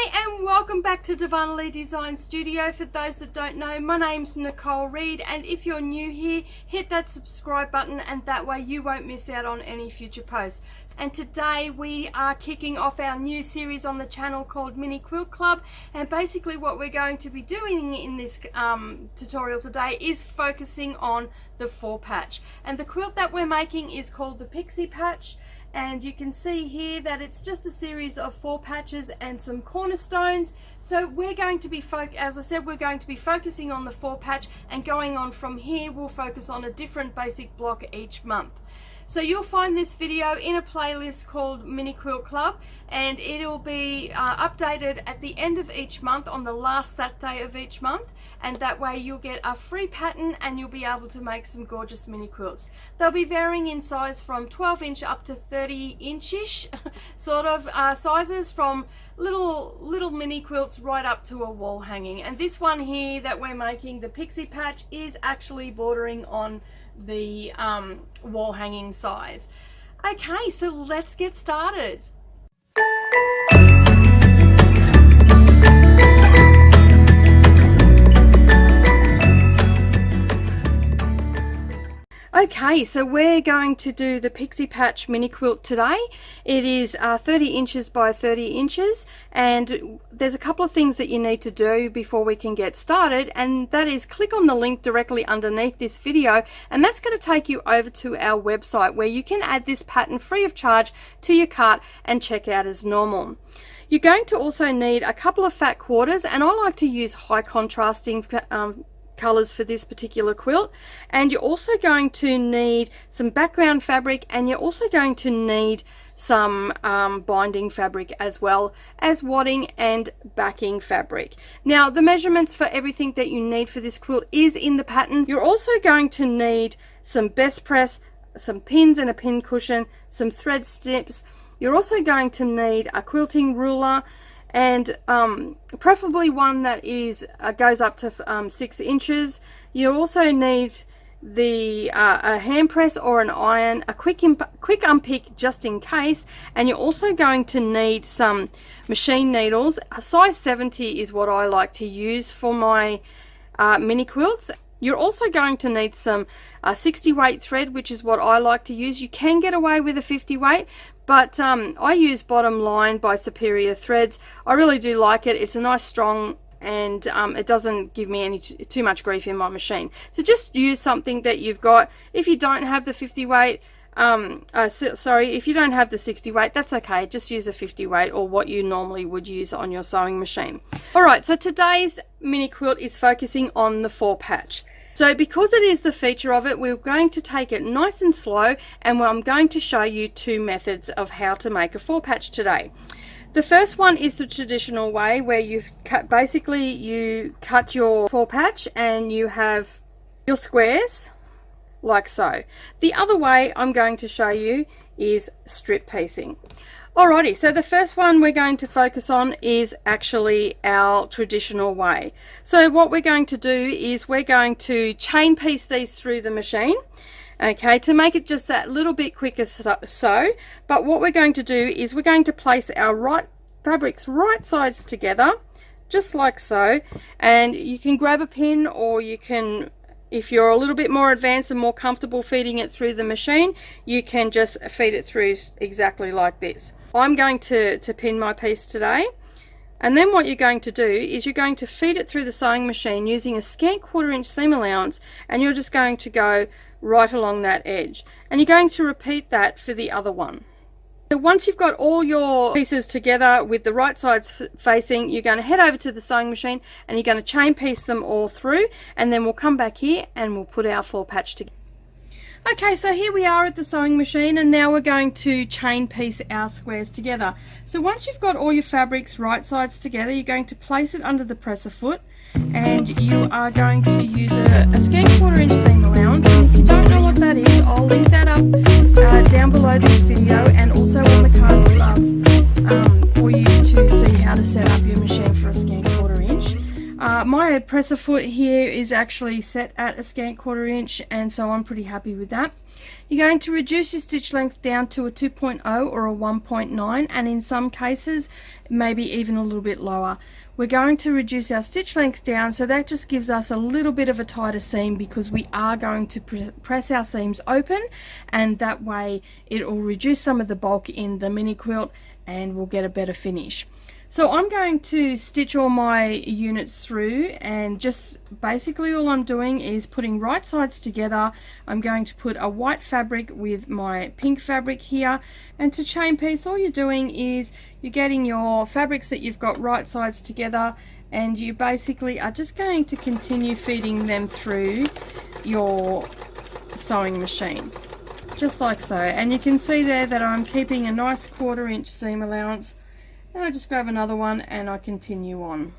Hi and welcome back to Darvanalee Designs Studio. For those that don't know, my name's Nicole Reed, and if you're new here, hit that subscribe button and that way you won't miss out on any future posts. And today we are kicking off our new series on the channel called Mini Quilt Club, and basically what we're going to be doing in this tutorial today is focusing on the 4-patch. And the quilt that we're making is called the Pixie patch. And you can see here that it's just a series of 4 patches and some cornerstones. So we're going to be, as I said, we're going to be focusing on the 4 patch, and going on from here we'll focus on a different basic block each month. So you'll find this video in a playlist called Mini Quilt Club, and it'll be updated at the end of each month on the last Saturday of each month, and that way you'll get a free pattern and you'll be able to make some gorgeous mini quilts. They'll be varying in size from 12-inch up to 30-inch-ish sort of sizes, from little mini quilts right up to a wall hanging. And this one here that we're making, the Pixie patch, is actually bordering on the wall hanging size. Okay, so let's get started. Okay, so we're going to do the Pixie Patch mini quilt today. It is 30 inches by 30 inches, and there's a couple of things that you need to do before we can get started, and that is click on the link directly underneath this video, and that's going to take you over to our website where you can add this pattern free of charge to your cart and check out as normal. You're going to also need a couple of fat quarters, and I like to use high contrasting colors for this particular quilt. And you're also going to need some background fabric, and you're also going to need some binding fabric as well as wadding and backing fabric. Now the measurements for everything that you need for this quilt is in the pattern. You're also going to need some best press, some pins and a pin cushion, some thread snips. You're also going to need a quilting ruler, and preferably one that is goes up to 6 inches. You also need the a hand press or an iron, a quick unpick just in case, and you're also going to need some machine needles. A size 70 is what I like to use for my mini quilts. You're also going to need some 60 weight thread, which is what I like to use. You can get away with a 50 weight, but I use Bottom Line by Superior Threads. I really do like it. It's a nice strong, and it doesn't give me too much grief in my machine. So just use something that you've got. If you don't have the 50 weight, if you don't have the 60 weight, that's okay. Just use a 50 weight or what you normally would use on your sewing machine. Alright, so today's mini quilt is focusing on the 4-patch. So because it is the feature of it, we're going to take it nice and slow, and I'm going to show you 2 methods of how to make a 4-patch today. The first one is the traditional way, where you cut your 4-patch and you have your squares like so. The other way I'm going to show you is strip piecing. Alrighty, so the first one we're going to focus on is actually our traditional way. So what we're going to do is we're going to chain piece these through the machine, okay, to make it just that little bit quicker so. But what we're going to do is we're going to place our fabrics right sides together, just like so, and you can grab a pin, or you can, if you're a little bit more advanced and more comfortable feeding it through the machine, you can just feed it through exactly like this. I'm going to pin my piece today, and then what you're going to do is you're going to feed it through the sewing machine using a scant 1/4 inch seam allowance, and you're just going to go right along that edge, and you're going to repeat that for the other one. So once you've got all your pieces together with the right sides facing, you're going to head over to the sewing machine and you're going to chain piece them all through, and then we'll come back here and we'll put our 4-patch together. Okay, so here we are at the sewing machine, and now we're going to chain piece our squares together. So once you've got all your fabrics right sides together, you're going to place it under the presser foot, and you are going to use a scant 1/4 inch seam allowance. And if you don't know what that is, I'll link that up down below this video, and also on the cards above, for you to see how to set up your machine for a scant 1/4 inch. My presser foot here is actually set at a scant 1/4 inch, and so I'm pretty happy with that. You're going to reduce your stitch length down to a 2.0 or a 1.9, and in some cases maybe even a little bit lower. We're going to reduce our stitch length down, so that just gives us a little bit of a tighter seam, because we are going to press our seams open, and that way it will reduce some of the bulk in the mini quilt and we'll get a better finish. So I'm going to stitch all my units through, and just basically all I'm doing is putting right sides together. I'm going to put a white fabric with my pink fabric here, and to chain piece all you're doing is you're getting your fabrics that you've got right sides together, and you basically are just going to continue feeding them through your sewing machine, just like so. And you can see there that I'm keeping a nice 1/4 inch seam allowance. And I just grab another one and I continue on.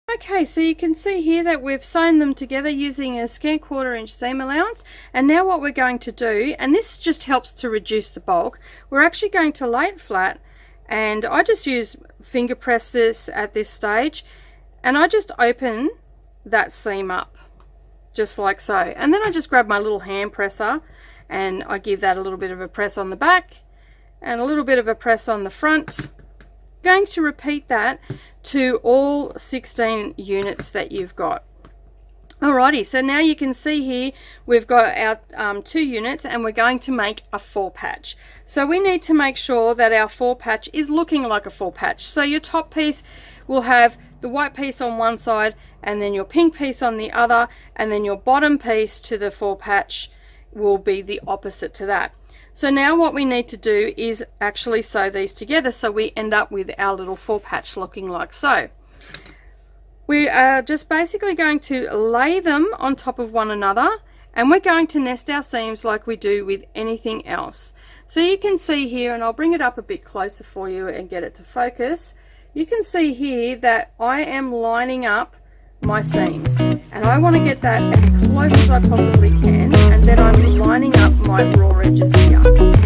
Okay, so you can see here that we've sewn them together using a scant 1/4 inch seam allowance, and now what we're going to do, and this just helps to reduce the bulk, we're actually going to lay it flat, and I just use finger press this at this stage, and I just open that seam up just like so, and then I just grab my little hand presser and I give that a little bit of a press on the back and a little bit of a press on the front. Going to repeat that to all 16 units that you've got. Alrighty, so now you can see here we've got our 2 units, and we're going to make a 4 patch. So we need to make sure that our 4 patch is looking like a 4 patch. So your top piece will have the white piece on one side, and then your pink piece on the other, and then your bottom piece to the 4 patch will be the opposite to that. So now what we need to do is actually sew these together, so we end up with our little 4 patch looking like so. We are just basically going to lay them on top of one another, and we're going to nest our seams like we do with anything else. So you can see here, and I'll bring it up a bit closer for you and get it to focus. You can see here that I am lining up my seams, and I want to get that as close as I possibly can, and then I'm lining up my raw edges here.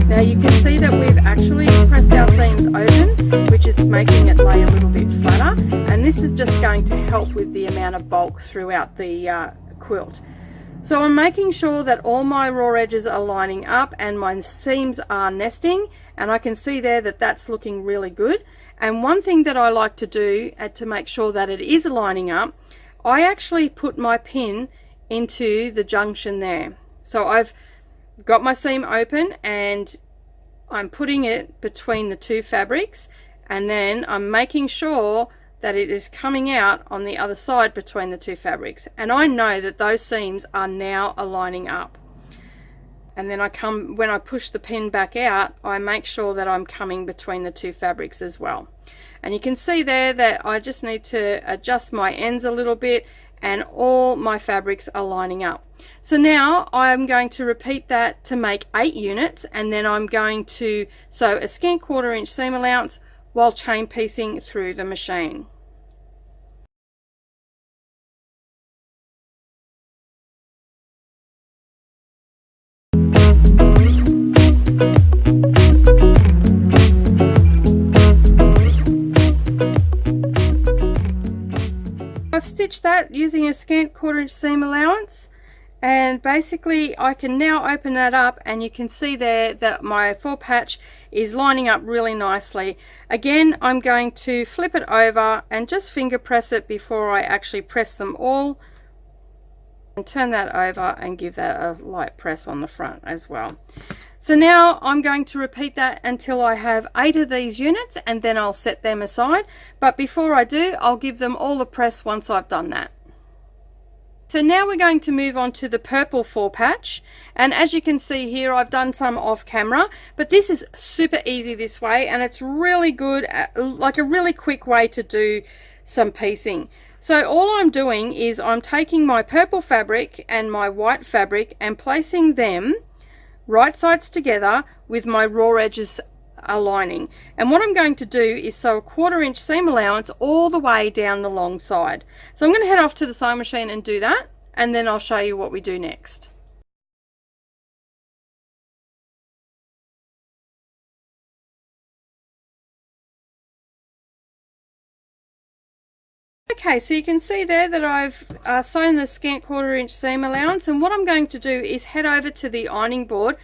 Now you can see that we've actually pressed our seams open, which is making it lay a little bit flatter, and this is just going to help with the amount of bulk throughout the quilt. So I'm making sure that all my raw edges are lining up and my seams are nesting, and I can see there that that's looking really good. And one thing that I like to do to make sure that it is lining up, I actually put my pin into the junction there. So I've got my seam open and I'm putting it between the 2 fabrics, and then I'm making sure that it is coming out on the other side between the 2 fabrics, and I know that those seams are now aligning up. And then when I push the pin back out, I make sure that I'm coming between the 2 fabrics as well. And you can see there that I just need to adjust my ends a little bit, and all my fabrics are lining up. So now I'm going to repeat that to make 8 units, and then I'm going to sew a scant 1/4 inch seam allowance while chain piecing through the machine. I've stitched that using a scant 1/4 inch seam allowance, and basically I can now open that up, and you can see there that my 4 patch is lining up really nicely. Again, I'm going to flip it over and just finger press it before I actually press them all, and turn that over and give that a light press on the front as well. So now I'm going to repeat that until I have 8 of these units, and then I'll set them aside. But before I do, I'll give them all a press once I've done that. So now we're going to move on to the purple 4 patch, and as you can see here, I've done some off camera, but this is super easy this way, and it's really good, like a really quick way to do some piecing. So all I'm doing is I'm taking my purple fabric and my white fabric and placing them right sides together with my raw edges aligning, and what I'm going to do is sew a 1/4 inch seam allowance all the way down the long side. So I'm going to head off to the sewing machine and do that, and then I'll show you what we do next. Okay, so you can see there that I've sewn the scant 1/4 inch seam allowance, and what I'm going to do is head over to the ironing board,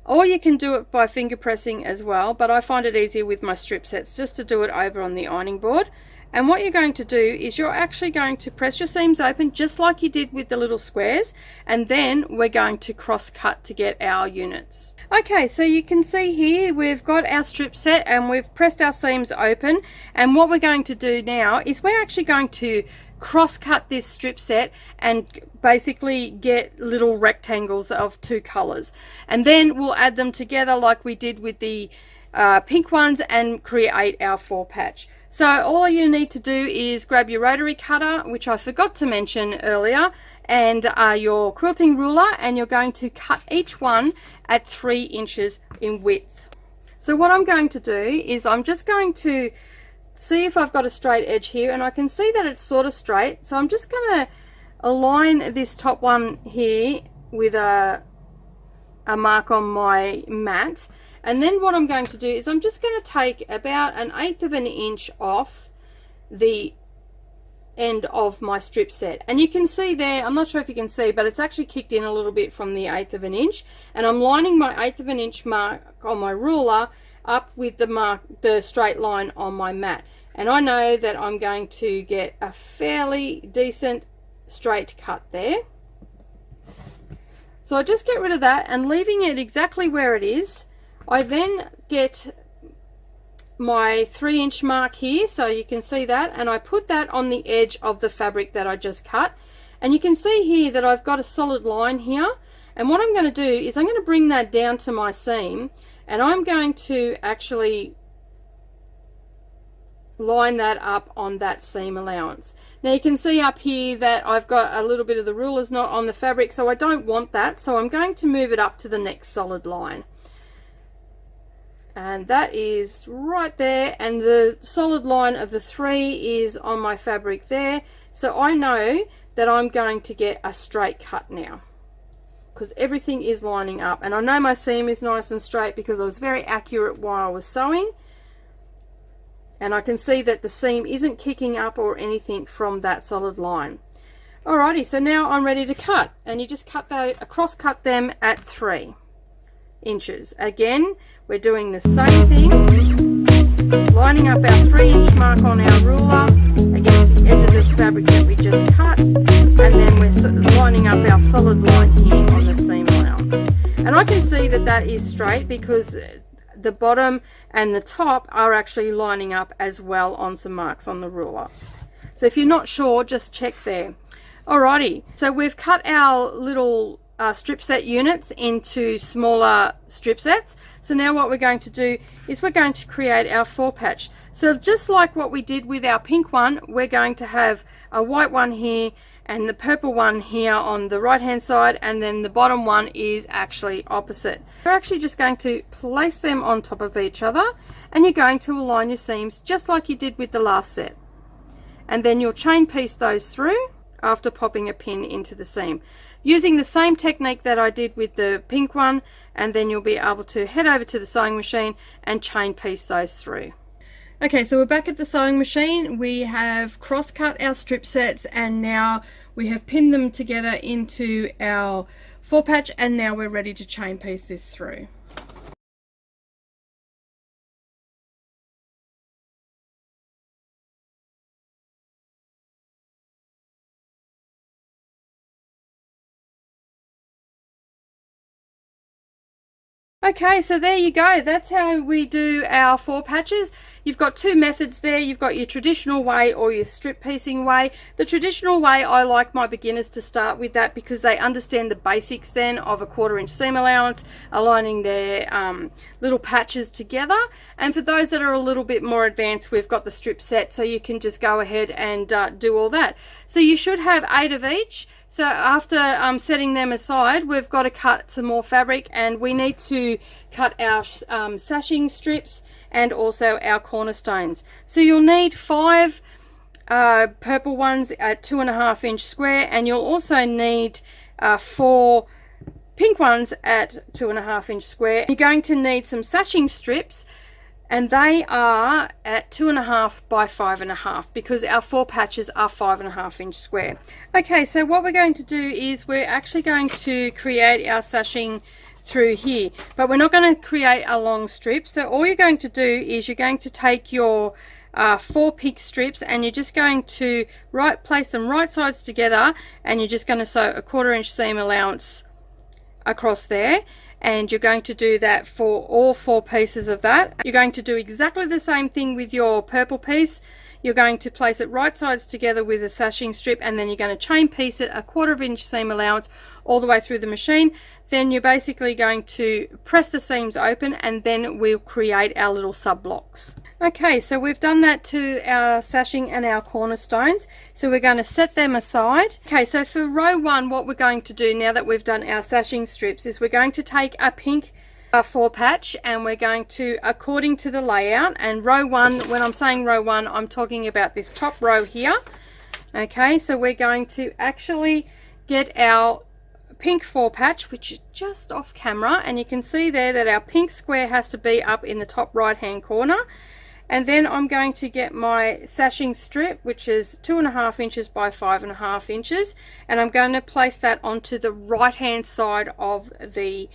or you can do it by finger pressing as well, but I find it easier with my strip sets just to do it over on the ironing board. And what you're going to do is you're actually going to press your seams open just like you did with the little squares, and then we're going to cross cut to get our units. Okay, so you can see here we've got our strip set and we've pressed our seams open, and what we're going to do now is we're actually going to cross cut this strip set and basically get little rectangles of 2 colors, and then we'll add them together like we did with the pink ones and create our 4 patch. So all you need to do is grab your rotary cutter, which I forgot to mention earlier, and your quilting ruler, and you're going to cut each one at 3 inches in width. So what I'm going to do is I'm just going to see if I've got a straight edge here, and I can see that it's sort of straight, so I'm just going to align this top one here with a mark on my mat. And then what I'm going to do is I'm just going to take about 1/8 of an inch off the end of my strip set, and you can see there, I'm not sure if you can see, but it's actually kicked in a little bit from the 1/8 of an inch, and I'm lining my 1/8 of an inch mark on my ruler up with the straight line on my mat, and I know that I'm going to get a fairly decent straight cut there. So I just get rid of that, and leaving it exactly where it is, I then get my 3 inch mark here, so you can see that, and I put that on the edge of the fabric that I just cut, and you can see here that I've got a solid line here. And what I'm going to do is I'm going to bring that down to my seam, and I'm going to actually line that up on that seam allowance. Now you can see up here that I've got a little bit of the ruler's knot on the fabric, so I don't want that, so I'm going to move it up to the next solid line. And that is right there, and the solid line of the 3 is on my fabric there, so I know that I'm going to get a straight cut now because everything is lining up, and I know my seam is nice and straight because I was very accurate while I was sewing, and I can see that the seam isn't kicking up or anything from that solid line. Alrighty, so now I'm ready to cut, and you just cut those, cross cut them at 3 inches. Again, we're doing the same thing, lining up our 3 inch mark on our ruler against the edge of the fabric that we just cut, and then we're lining up our solid line here on the seam allowance. And I can see that that is straight because the bottom and the top are actually lining up as well on some marks on the ruler. So if you're not sure, just check there. Alrighty, so we've cut our little strip set units into smaller strip sets. So now what we're going to do is we're going to create our 4 patch. So just like what we did with our pink one, we're going to have a white one here and the purple one here on the right hand side, and then the bottom one is actually opposite. We're actually just going to place them on top of each other, and you're going to align your seams just like you did with the last set, and then you'll chain piece those through after popping a pin into the seam using the same technique that I did with the pink one, and then you'll be able to head over to the sewing machine and chain piece those through. Okay, so we're back at the sewing machine. We have cross cut our strip sets, and now we have pinned them together into our 4 patch, and now we're ready to chain piece this through. Okay, so there you go. That's how we do our 4 patches. You've got 2 methods there. You've got your traditional way or your strip piecing way. The traditional way, I like my beginners to start with that because they understand the basics then of a 1/4 inch seam allowance, aligning their little patches together. And for those that are a little bit more advanced, we've got the strip set, so you can just go ahead and do all that. So you should have 8 of each. So after setting them aside, we've got to cut some more fabric, and we need to cut our sashing strips and also our cornerstones. So you'll need 5 purple ones at 2.5 inch square, and you'll also need 4 pink ones at 2.5 inch square. You're going to need some sashing strips and they are at 2.5 by 5.5 because our 4 patches are 5.5 inch square. Okay, so what we're going to do is we're actually going to create our sashing through here, but we're not going to create a long strip. So all you're going to do is you're going to take your 4 pink strips and you're just going to place them right sides together, and you're just going to sew a 1/4 inch seam allowance across there, and you're going to do that for all 4 pieces of that. You're going to do exactly the same thing with your purple piece. You're going to place it right sides together with a sashing strip, and then you're going to chain piece it a 1/4 inch seam allowance all the way through the machine. Then you're basically going to press the seams open, and then we'll create our little sub blocks. Okay, so we've done that to our sashing and our cornerstones, so we're going to set them aside. Okay, so for row 1, what we're going to do now that we've done our sashing strips is we're going to take a pink 4 patch, and we're going to, according to the layout, and row 1, when I'm saying row 1, I'm talking about this top row here. Okay, so we're going to actually get our pink 4 patch, which is just off camera, and you can see there that our pink square has to be up in the top right hand corner. And then I'm going to get my sashing strip, which is 2.5 inches by 5.5 inches, and I'm going to place that onto the right hand side of the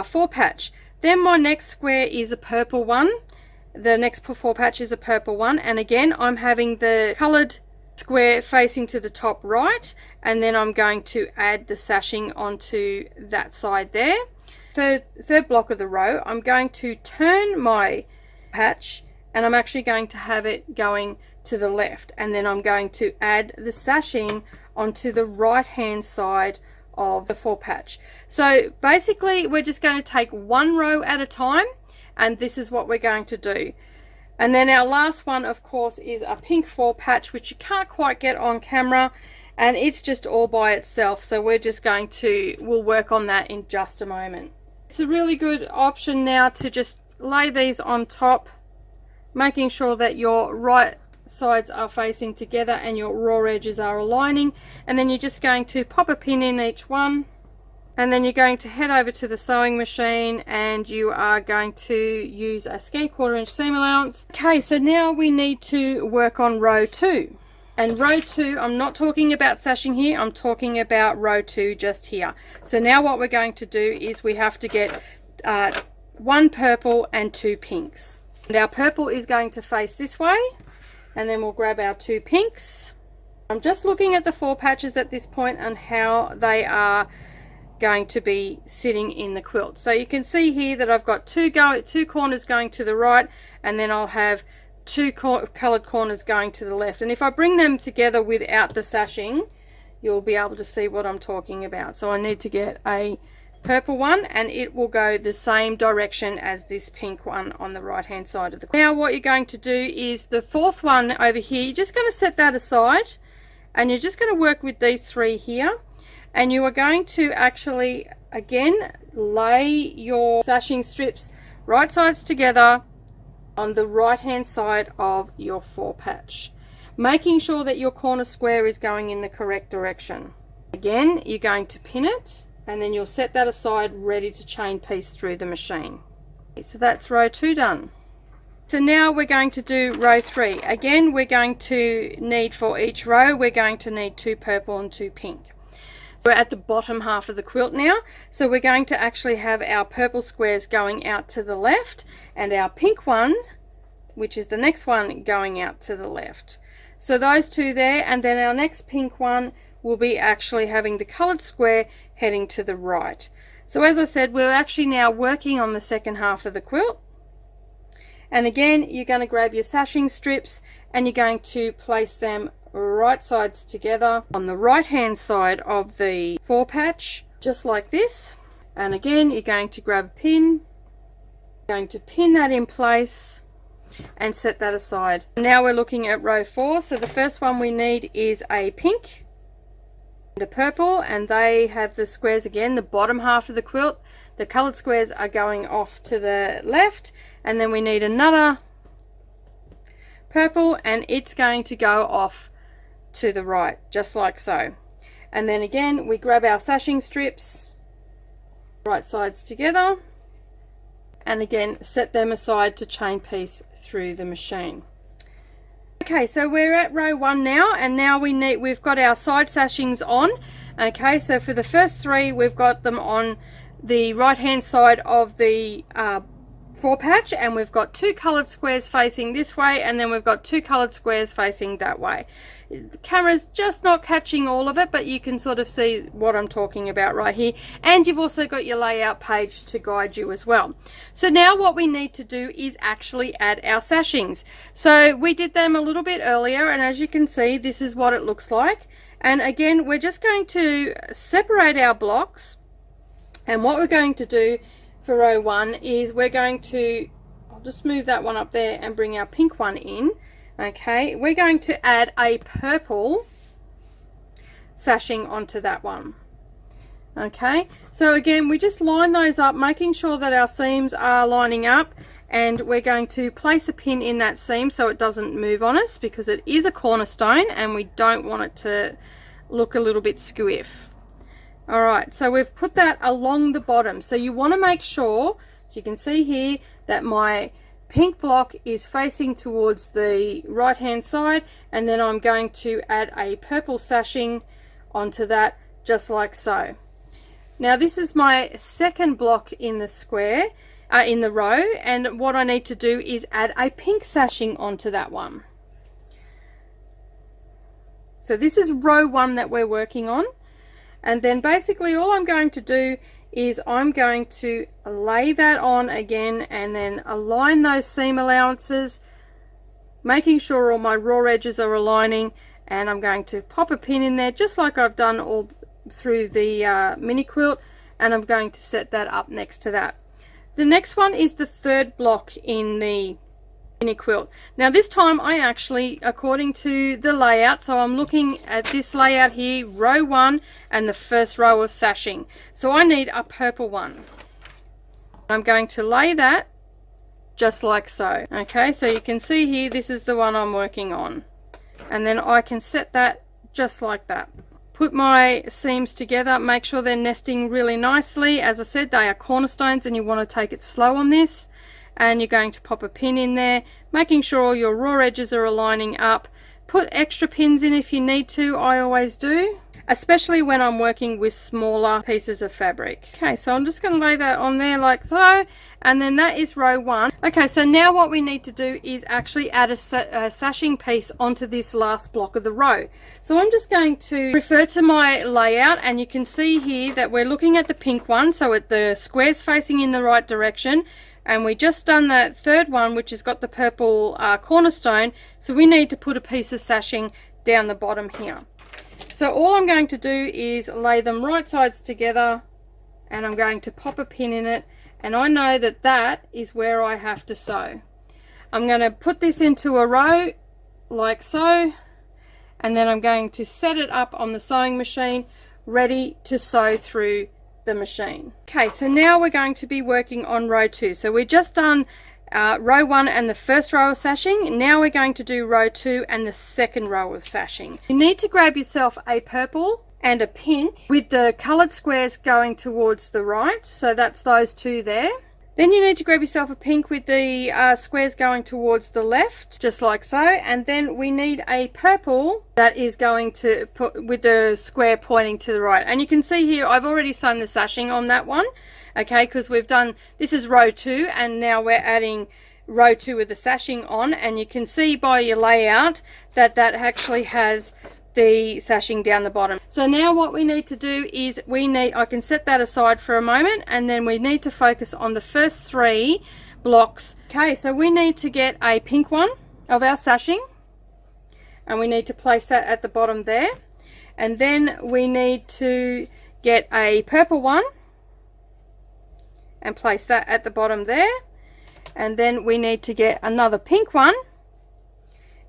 4 patch. Then my next square is a purple one. The next 4 patch is a purple one, and again I'm having the colored square facing to the top right, and then I'm going to add the sashing onto that side there. Third block of the row, I'm going to turn my patch, and I'm actually going to have it going to the left, and then I'm going to add the sashing onto the right hand side of the 4 patch. So basically we're just going to take one row at a time, and this is what we're going to do. And then our last one, of course, is a pink 4 patch, which you can't quite get on camera, and it's just all by itself, so we're just going to, we'll work on that in just a moment. It's a really good option now to just lay these on top, making sure that your right sides are facing together and your raw edges are aligning, and then you're just going to pop a pin in each one, and then you're going to head over to the sewing machine, and you are going to use a scant 1/4 inch seam allowance. Okay, so now we need to work on row 2. And row 2, I'm not talking about sashing here, I'm talking about row 2 just here. So now what we're going to do is we have to get 1 purple and 2 pinks. And our purple is going to face this way, and then we'll grab our 2 pinks. I'm just looking at the 4 patches at this point and how they are going to be sitting in the quilt. So you can see here that I've got two corners going to the right, and then I'll have 2 colored corners going to the left. And if I bring them together without the sashing, you'll be able to see what I'm talking about. So I need to get a purple one, and it will go the same direction as this pink one on the right hand side of the quilt. Now what you're going to do is the 4th one over here, you're just going to set that aside, and you're just going to work with these 3 here, and you are going to actually again lay your sashing strips right sides together on the right hand side of your 4 patch, making sure that your corner square is going in the correct direction. Again, you're going to pin it, and then you'll set that aside ready to chain piece through the machine. So that's row 2 done. So now we're going to do row 3. Again, we're going to need, for each row, we're going to need 2 purple and 2 pink. We're at the bottom half of the quilt now, so we're going to actually have our purple squares going out to the left, and our pink ones, which is the next one, going out to the left. So those 2 there, and then our next pink one will be actually having the colored square heading to the right. So as I said, we're actually now working on the second half of the quilt. And again, you're going to grab your sashing strips, and you're going to place them right sides together on the right hand side of the 4 patch, just like this. And again, you're going to grab a pin, going to pin that in place and set that aside. Now we're looking at row 4. So the first one we need is a pink and a purple, and they have the squares again, the bottom half of the quilt. The colored squares are going off to the left, and then we need another purple, and it's going to go off to the right, just like so. And then again, we grab our sashing strips right sides together, and again set them aside to chain piece through the machine. Okay, so we're at row 1 now, and now we've got our side sashings on. Okay, so for the first 3 we've got them on the right hand side of the 4 patch, and we've got 2 colored squares facing this way, and then we've got 2 colored squares facing that way. The camera's just not catching all of it, but you can sort of see what I'm talking about right here, and you've also got your layout page to guide you as well. So now what we need to do is actually add our sashings. So we did them a little bit earlier, and as you can see, this is what it looks like. And again, we're just going to separate our blocks, and what we're going to do for row 1 is we're going to, I'll just move that one up there and bring our pink one in. Okay, we're going to add a purple sashing onto that one. Okay, so again, we just line those up, making sure that our seams are lining up, and we're going to place a pin in that seam so it doesn't move on us, because it is a cornerstone and we don't want it to look a little bit squiff. Alright, so we've put that along the bottom, so you want to make sure, so you can see here, that my pink block is facing towards the right hand side, and then I'm going to add a purple sashing onto that, just like so. Now this is my second block in the square, in the row, and what I need to do is add a pink sashing onto that one. So this is row 1 that we're working on, and then basically all I'm going to do is I'm going to lay that on again, and then align those seam allowances, making sure all my raw edges are aligning, and I'm going to pop a pin in there just like I've done all through the mini quilt, and I'm going to set that up next to that. The next one is the 3rd block in the mini quilt. Now this time I actually, according to the layout, so I'm looking at this layout here, row 1 and the first row of sashing, so I need a purple one. I'm going to lay that just like so. Okay, so you can see here, this is the one I'm working on, and then I can set that just like that. Put my seams together, make sure they're nesting really nicely. As I said, they are cornerstones and you want to take it slow on this, and you're going to pop a pin in there, making sure all your raw edges are aligning up. Put extra pins in if you need to, I always do, especially when I'm working with smaller pieces of fabric. Okay, so I'm just going to lay that on there like so, and then that is row 1. Okay, so now what we need to do is actually add a sashing piece onto this last block of the row. So I'm just going to refer to my layout, and you can see here that we're looking at the pink one, so at the squares facing in the right direction, and we just done that 3rd one which has got the purple cornerstone, so we need to put a piece of sashing down the bottom here. So all I'm going to do is lay them right sides together, and I'm going to pop a pin in it, and I know that that is where I have to sew. I'm going to put this into a row like so, and then I'm going to set it up on the sewing machine ready to sew through the machine. Okay, so now we're going to be working on row 2. So we're just done row 1 and the first row of sashing. Now we're going to do row 2 and the second row of sashing. You need to grab yourself a purple and a pink with the colored squares going towards the right, so that's those 2 there. Then you need to grab yourself a pink with the squares going towards the left, just like so, and then we need a purple that is going to put with the square pointing to the right. And you can see here I've already sewn the sashing on that one, okay, because we've done, this is row 2, and now we're adding row 2 with the sashing on, and you can see by your layout that that actually has the sashing down the bottom. So now what we need to do is I can set that aside for a moment, and then we need to focus on the first 3 blocks. Okay, so we need to get a pink one of our sashing, and we need to place that at the bottom there, and then we need to get a purple one and place that at the bottom there, and then we need to get another pink one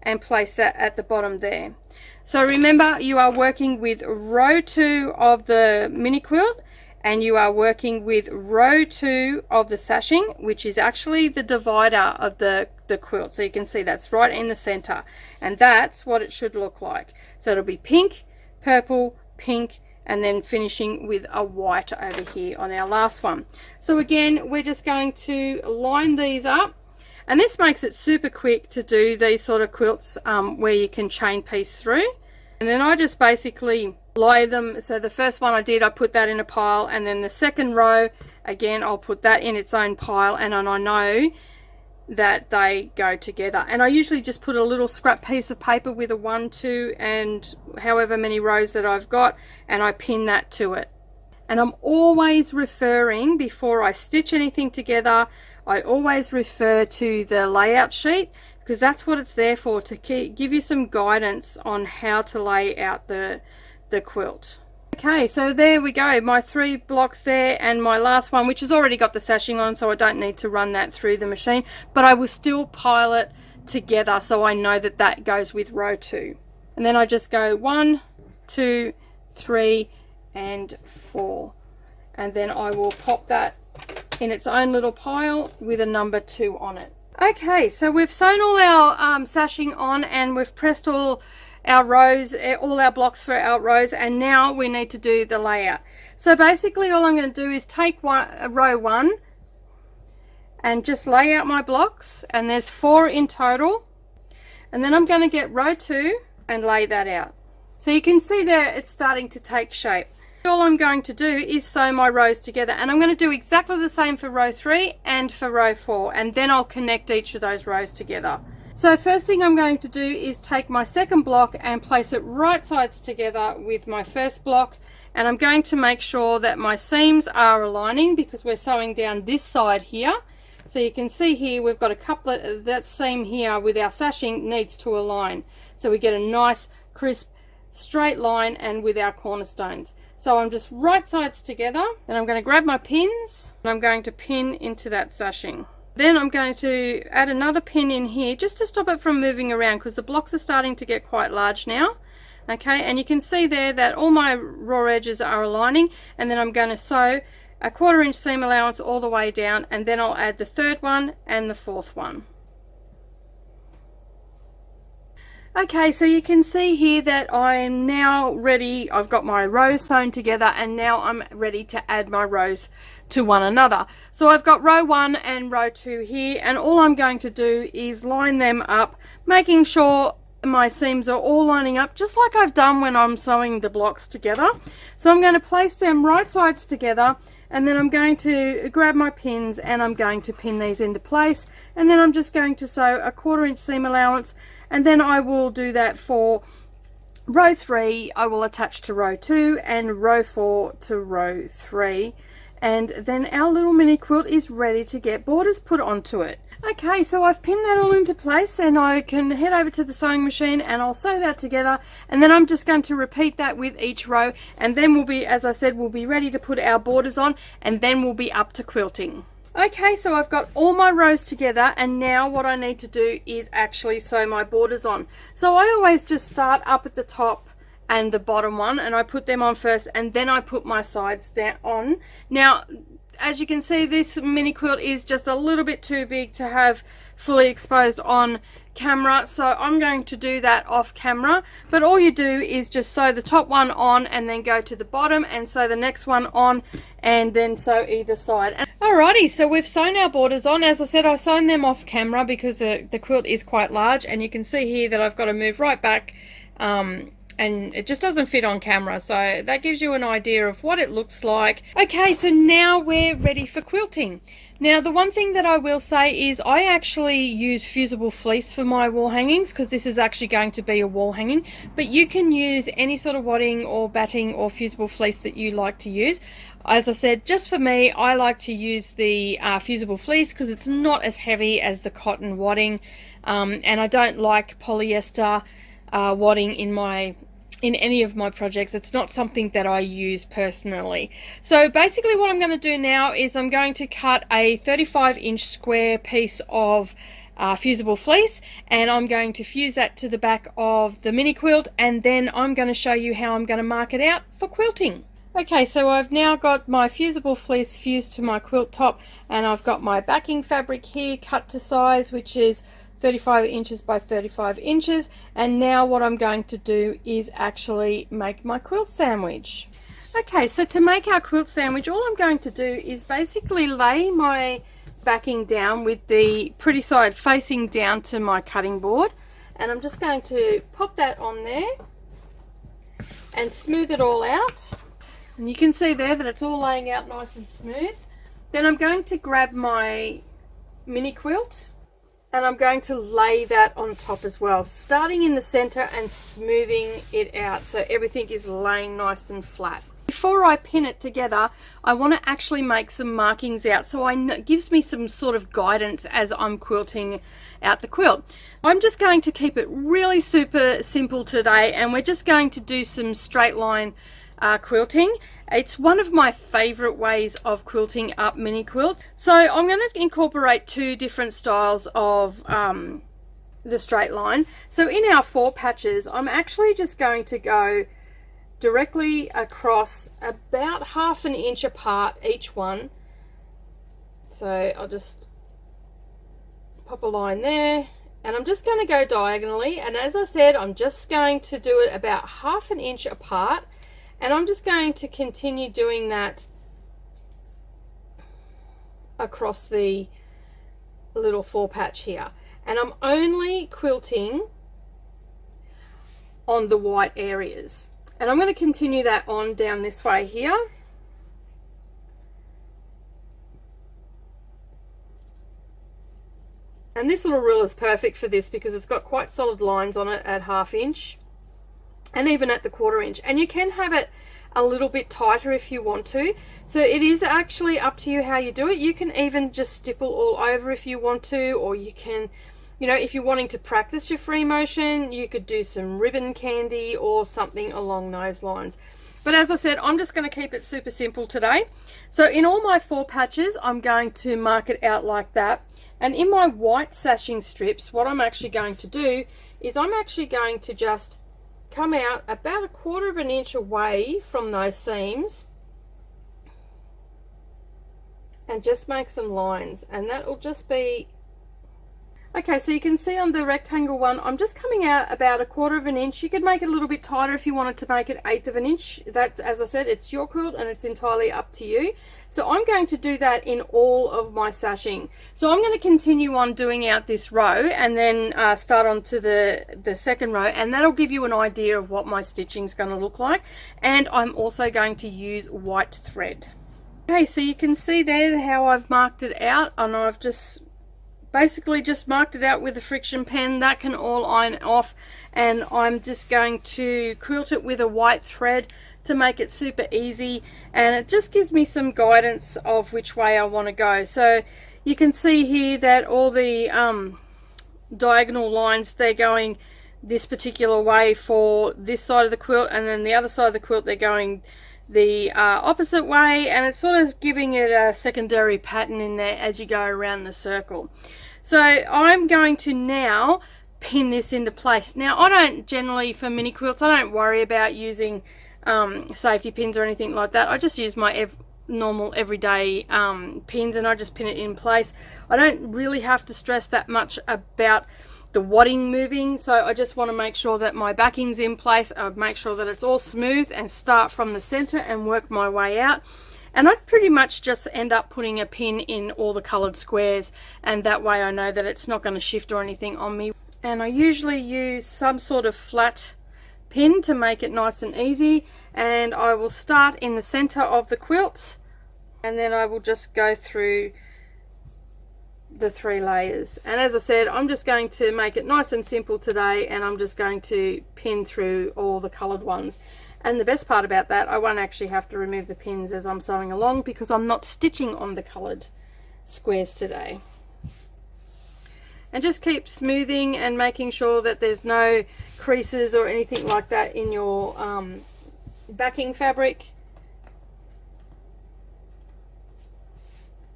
and place that at the bottom there. So remember, you are working with row 2 of the mini quilt, and you are working with row 2 of the sashing, which is actually the divider of the quilt. So you can see that's right in the center, and that's what it should look like. So it'll be pink, purple, pink, and then finishing with a white over here on our last one. So again, we're just going to line these up, and this makes it super quick to do these sort of quilts where you can chain piece through. And then I just basically lay them. So the first one I did, I put that in a pile, and then the second row, again, I'll put that in its own pile, and then I know that they go together. And I usually just put a little scrap piece of paper with a 1, 2 and however many rows that I've got, and I pin that to it. And I'm always referring, before I stitch anything together, I always refer to the layout sheet, because that's what it's there for, to give you some guidance on how to lay out the quilt. Okay, so there we go, my 3 blocks there, and my last one, which has already got the sashing on, so I don't need to run that through the machine, but I will still pile it together so I know that that goes with row 2. And then I just go 1, 2, 3 and 4, and then I will pop that in its own little pile with a number 2 on it. Okay, so we've sewn all our sashing on, and we've pressed all our rows, all our blocks for our rows, and now we need to do the layout. So basically all I'm going to do is take row 1 and just lay out my blocks, and there's 4 in total, and then I'm going to get row 2 and lay that out. So you can see there it's starting to take shape. All I'm going to do is sew my rows together, and I'm going to do exactly the same for row 3 and for row 4, and then I'll connect each of those rows together. So first thing I'm going to do is take my second block and place it right sides together with my first block, and I'm going to make sure that my seams are aligning, because we're sewing down this side here. So you can see here we've got a couple of that seam here with our sashing needs to align, so we get a nice crisp straight line, and with our cornerstones. So I'm just right sides together, and I'm going to grab my pins and I'm going to pin into that sashing. Then I'm going to add another pin in here just to stop it from moving around, because the blocks are starting to get quite large now. Okay, and you can see there that all my raw edges are aligning, and then I'm going to sew a 1/4 inch seam allowance all the way down, and then I'll add the 3rd one and the 4th one. Okay, so you can see here that I'm now ready. I've got my rows sewn together, and now I'm ready to add my rows to one another. So I've got row 1 and row 2 here, and all I'm going to do is line them up, making sure my seams are all lining up just like I've done when I'm sewing the blocks together. So I'm going to place them right sides together, and then I'm going to grab my pins and I'm going to pin these into place, and then I'm just going to sew a 1/4 inch seam allowance, and then I will do that for row 3. I will attach to row 2 and row 4 to row 3, and then our little mini quilt is ready to get borders put onto it. Okay, so I've pinned that all into place, and I can head over to the sewing machine and I'll sew that together, and then I'm just going to repeat that with each row, and then we'll be, as I said, we'll be ready to put our borders on, and then we'll be up to quilting. Okay, so I've got all my rows together, and now what I need to do is actually sew my borders on. So I always just start up at the top and the bottom one, and I put them on first, and then I put my sides down on. Now, as you can see, this mini quilt is just a little bit too big to have fully exposed on camera, so I'm going to do that off camera. But all you do is just sew the top one on, and then go to the bottom and sew the next one on, and then sew either side. Alrighty, so we've sewn our borders on. As I said, I've sewn them off camera because the quilt is quite large, and you can see here that I've got to move right back, and it just doesn't fit on camera, so that gives you an idea of what it looks like. Okay, so now we're ready for quilting. Now, the one thing that I will say is I actually use fusible fleece for my wall hangings, because this is actually going to be a wall hanging, but you can use any sort of wadding or batting or fusible fleece that you like to use. As I said, just for me, I like to use the fusible fleece because it's not as heavy as the cotton wadding, and I don't like polyester wadding in any of my projects. It's not something that I use personally. So basically what I'm going to do now is I'm going to cut a 35-inch square piece of fusible fleece, and I'm going to fuse that to the back of the mini quilt, and then I'm going to show you how I'm going to mark it out for quilting. Okay, so I've now got my fusible fleece fused to my quilt top, and I've got my backing fabric here cut to size, which is 35 inches by 35 inches, and now what I'm going to do is actually make my quilt sandwich. Okay, so to make our quilt sandwich, all I'm going to do is basically lay my backing down with the pretty side facing down to my cutting board, and I'm just going to pop that on there and smooth it all out. And you can see there that it's all laying out nice and smooth. Then I'm going to grab my mini quilt and I'm going to lay that on top as well, starting in the center and smoothing it out so everything is laying nice and flat. Before I pin it together, I want to actually make some markings out so it gives me some sort of guidance as I'm quilting out the quilt. I'm just going to keep it really super simple today, and we're just going to do some straight line quilting. It's one of my favorite ways of quilting up mini quilts. So I'm going to incorporate two different styles of the straight line. So in our 4 patches, I'm actually just going to go directly across about 1/2 inch apart each one. So I'll just pop a line there, and I'm just going to go diagonally, and as I said, I'm just going to do it about 1/2 inch apart, and I'm just going to continue doing that across the little 4 patch here, and I'm only quilting on the white areas. And I'm going to continue that on down this way here. And this little rule is perfect for this because it's got quite solid lines on it at 1/2 inch and even at the 1/4 inch. And you can have it a little bit tighter if you want to. So it is actually up to you how you do it. You can even just stipple all over if you want to, or you can, you know, if you're wanting to practice your free motion, you could do some ribbon candy or something along those lines. But as I said, I'm just going to keep it super simple today. So in all my 4 patches, I'm going to mark it out like that. And in my white sashing strips, what I'm actually going to do is I'm actually going to just come out about 1/4 inch away from those seams and just make some lines, and that will just be okay. So you can see on the rectangle one, I'm just coming out about 1/4 inch. You could make it a little bit tighter if you wanted to make it 1/8 inch. That, as I said, it's your quilt and it's entirely up to you. So I'm going to do that in all of my sashing. So I'm going to continue on doing out this row and then start on to the second row, and that'll give you an idea of what my stitching is going to look like. And I'm also going to use white thread. Okay, so you can see there how I've marked it out, and I've just basically just marked it out with a friction pen. That can all iron off, and I'm just going to quilt it with a white thread to make it super easy, and it just gives me some guidance of which way I want to go. So you can see here that all the diagonal lines, they're going this particular way for this side of the quilt, and then the other side of the quilt they're going the opposite way, and it's sort of giving it a secondary pattern in there as you go around the circle. So I'm going to now pin this into place. Now I don't generally, for mini quilts, I don't worry about using safety pins or anything like that. I just use my normal everyday pins, and I just pin it in place. I don't really have to stress that much about the wadding moving, so I just want to make sure that my backing's in place. I make sure that it's all smooth and start from the center and work my way out. And I'd pretty much just end up putting a pin in all the colored squares, and that way I know that it's not going to shift or anything on me. And I usually use some sort of flat pin to make it nice and easy, and I will start in the center of the quilt, and then I will just go through the 3 layers. And as I said, I'm just going to make it nice and simple today, and I'm just going to pin through all the colored ones. And the best part about that, I won't actually have to remove the pins as I'm sewing along, because I'm not stitching on the colored squares today. And just keep smoothing and making sure that there's no creases or anything like that in your backing fabric.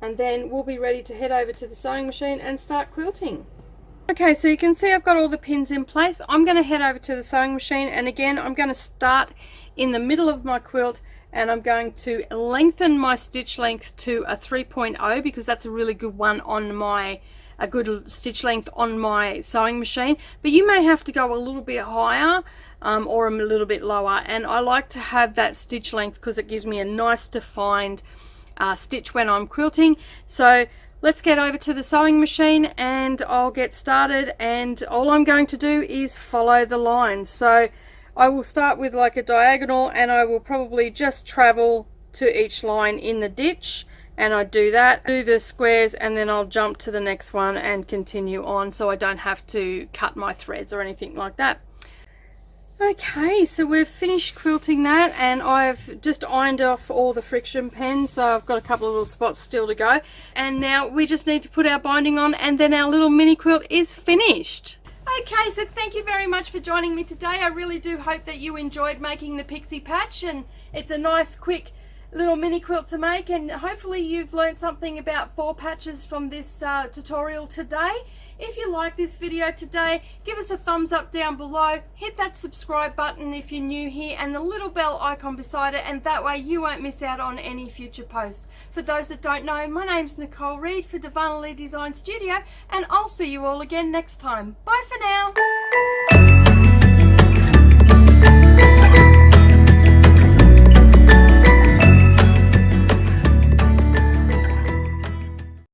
And then we'll be ready to head over to the sewing machine and start quilting. Okay, so you can see I've got all the pins in place. I'm going to head over to the sewing machine, and again I'm going to start in the middle of my quilt, and I'm going to lengthen my stitch length to a 3.0 because that's a really good one on my a good stitch length on my sewing machine, but you may have to go a little bit higher or a little bit lower, and I like to have that stitch length because it gives me a nice defined stitch when I'm quilting. So let's get over to the sewing machine and I'll get started, and all I'm going to do is follow the lines. So I will start with like a diagonal, and I will probably just travel to each line in the ditch, and I do that, do the squares, and then I'll jump to the next one and continue on, so I don't have to cut my threads or anything like that. Okay, so we've finished quilting that, and I've just ironed off all the friction pens, so I've got a couple of little spots still to go, and now we just need to put our binding on, and then our little mini quilt is finished. Okay, so thank you very much for joining me today. I really do hope that you enjoyed making the Pixie patch, and it's a nice quick little mini quilt to make, and hopefully you've learned something about 4 patches from this tutorial today. If you like this video today, give us a thumbs up down below, hit that subscribe button if you're new here, and the little bell icon beside it, and that way you won't miss out on any future posts. For those that don't know, my name's Nicole Reed for Darvanalee Designs Studio, and I'll see you all again next time. Bye for now.